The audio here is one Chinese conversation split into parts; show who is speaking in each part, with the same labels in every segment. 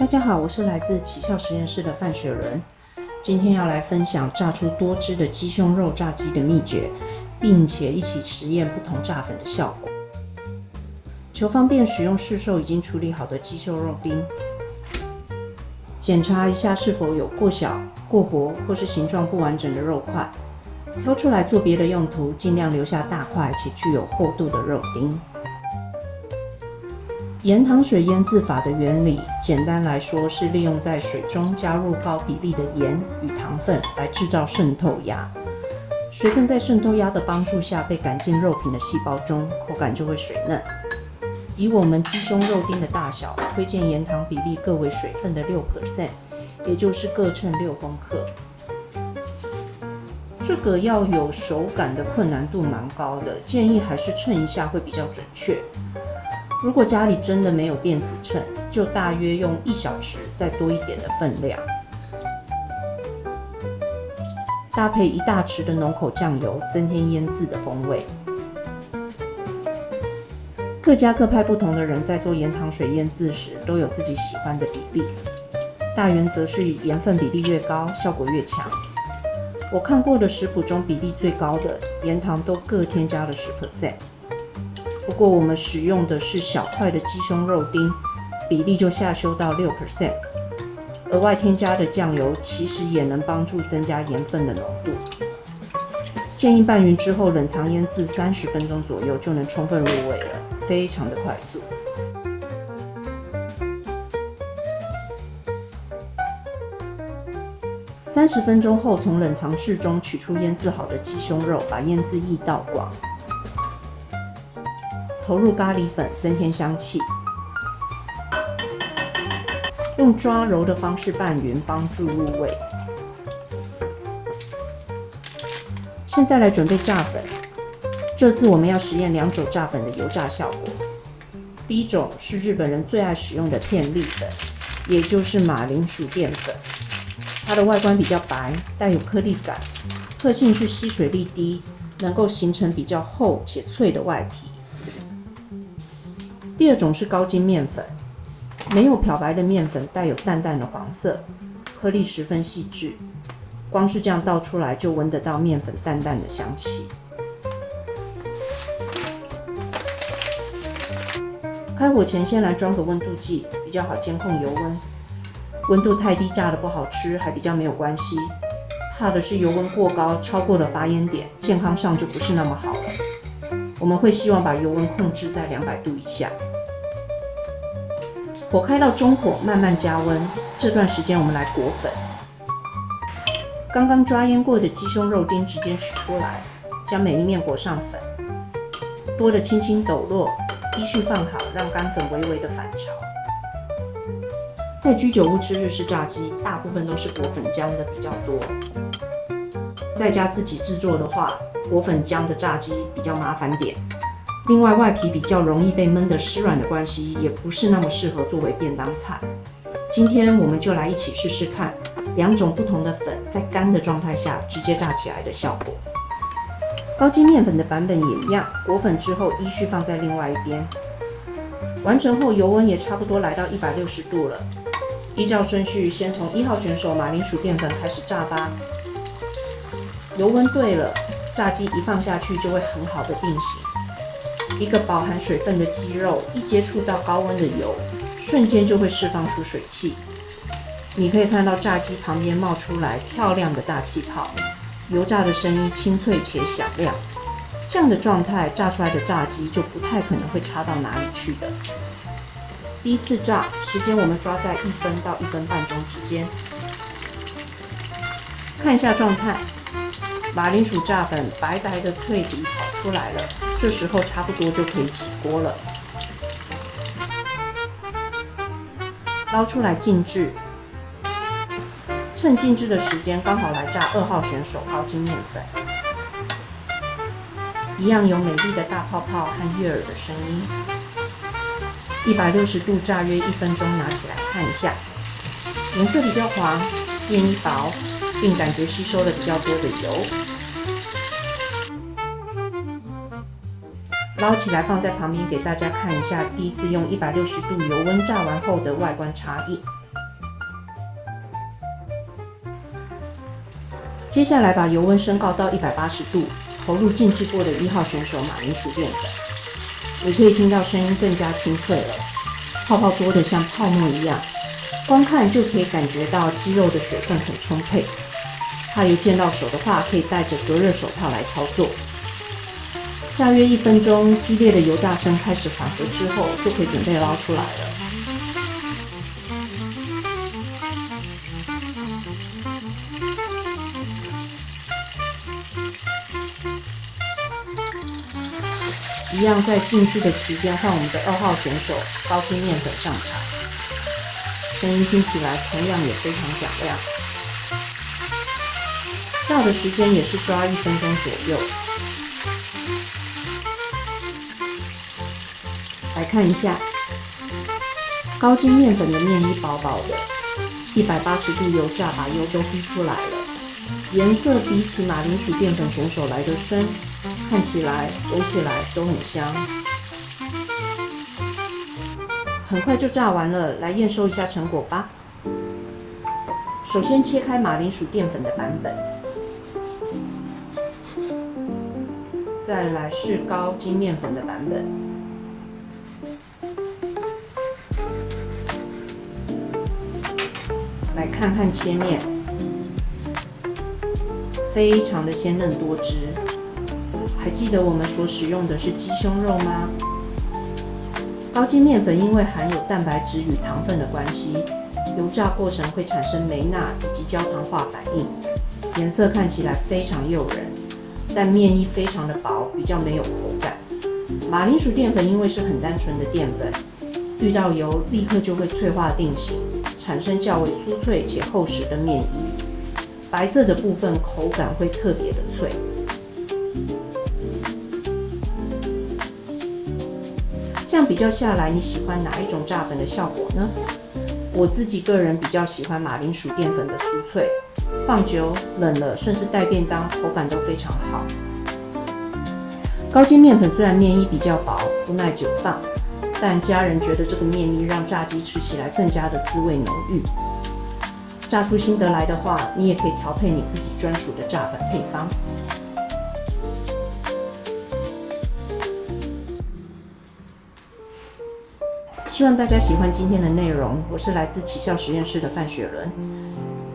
Speaker 1: 大家好，我是来自奇效实验室的范雪伦，今天要来分享炸出多汁的鸡胸肉炸鸡的秘诀，并且一起实验不同炸粉的效果。求方便使用市售已经处理好的鸡胸肉丁，检查一下是否有过小、过薄或是形状不完整的肉块，挑出来做别的用途，尽量留下大块且具有厚度的肉丁。盐糖水腌制法的原理，简单来说是利用在水中加入高比例的盐与糖分来制造渗透压。水分在渗透压的帮助下被赶进肉品的细胞中，口感就会水嫩。以我们鸡胸肉丁的大小，推荐盐糖比例各为水分的6%，也就是各称6公克。这个要有手感的困难度蛮高的，建议还是称一下会比较准确。如果家里真的没有电子秤，就大约用1小匙再多一点的分量，搭配1大匙的浓口酱油，增添腌制的风味。各家各派不同的人在做盐糖水腌制时，都有自己喜欢的比例。大原则是盐分比例越高，效果越强。我看过的食谱中比例最高的盐糖都各添加了10%。不过我们使用的是小块的鸡胸肉丁，比例就下修到6%。额外添加的酱油其实也能帮助增加盐分的浓度。建议拌匀之后冷藏腌制30分钟左右就能充分入味了，非常的快速。30分钟后，从冷藏室中取出腌制好的鸡胸肉，把腌制液倒广。投入咖喱粉，增添香气。用抓揉的方式拌匀，帮助入味。现在来准备炸粉。这次我们要实验2种炸粉的油炸效果。第一种是日本人最爱使用的片粒粉，也就是马铃薯淀粉。它的外观比较白，带有颗粒感，特性是吸水力低，能够形成比较厚且脆的外皮。第二种是高筋面粉，没有漂白的面粉带有淡淡的黄色，颗粒十分细致，光是这样倒出来就闻得到面粉淡淡的香气。开火前先来装个温度计，比较好监控油温。温度太低炸得不好吃，还比较没有关系。怕的是油温过高，超过了发烟点，健康上就不是那么好了。我们会希望把油温控制在200度以下。火开到中火，慢慢加温。这段时间我们来裹粉。刚刚抓腌过的鸡胸肉丁直接取出来，将每一面裹上粉，多的轻轻抖落，依序放好，让干粉微微的反潮。在居酒屋吃日式炸鸡，大部分都是裹粉浆的比较多。在家自己制作的话，裹粉浆的炸鸡比较麻烦点。另外，外皮比较容易被焖得湿软的关系，也不是那么适合作为便当菜。今天我们就来一起试试看2种不同的粉在干的状态下直接炸起来的效果。高筋面粉的版本也一样，裹粉之后依序放在另外一边。完成后，油温也差不多来到160度了。依照顺序，先从1号选手马铃薯淀粉开始炸吧。油温对了，炸鸡一放下去就会很好的定型。一个饱含水分的鸡肉一接触到高温的油，瞬间就会释放出水汽。你可以看到炸鸡旁边冒出来漂亮的大气泡，油炸的声音清脆且响亮。这样的状态炸出来的炸鸡就不太可能会差到哪里去的。第一次炸时间我们抓在1分到1分半钟之间。看一下状态，马铃薯炸粉白白的脆皮跑出来了，这时候差不多就可以起锅了。捞出来静置，趁静置的时间刚好来炸2号选手高筋面粉。一样有美丽的大泡泡和悦耳的声音。160度炸约1分钟，拿起来看一下，颜色比较黄，面衣薄，并感觉吸收了比较多的油。捞起来放在旁边给大家看一下第一次用160度油温炸完后的外观差异。接下来把油温升高到180度，投入静置过的1号选手马铃薯淀粉。你可以听到声音更加清脆了，泡泡多得像泡沫一样，光看就可以感觉到鸡肉的水分很充沛。怕油溅到手的话，可以戴着隔热手套来操作。炸约1分钟，激烈的油炸声开始缓和之后，就可以准备捞出来了。一样在静置的期间，换我们的2号选手高筋面粉上场，声音听起来同样也非常响亮。炸的时间也是抓1分钟左右。来看一下，高筋面粉的面衣薄薄的，180度油炸把油都逼出来了，颜色比起马铃薯淀粉选手来得深，看起来、闻起来都很香。很快就炸完了，来验收一下成果吧。首先切开马铃薯淀粉的版本，再来是高筋面粉的版本。来看看切面，非常的鲜嫩多汁。还记得我们所使用的是鸡胸肉吗？高筋面粉因为含有蛋白质与糖分的关系，油炸过程会产生酶钠以及焦糖化反应，颜色看起来非常诱人，但面衣非常的薄，比较没有口感。马铃薯淀粉因为是很单纯的淀粉，遇到油立刻就会脆化定型，产生较为酥脆且厚实的面衣。白色的部分口感会特别的脆。这样比较下来，你喜欢哪一种炸粉的效果呢？我自己个人比较喜欢马铃薯淀粉的酥脆，放久冷了，甚至带便当，口感都非常好。高筋面粉虽然面衣比较薄，不耐久放，但家人觉得这个面衣让炸鸡吃起来更加的滋味浓郁。炸出心得来的话，你也可以调配你自己专属的炸粉配方。希望大家喜欢今天的内容，我是来自起校实验室的范雪伦。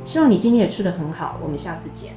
Speaker 1: 希望你今天也吃得很好，我们下次见。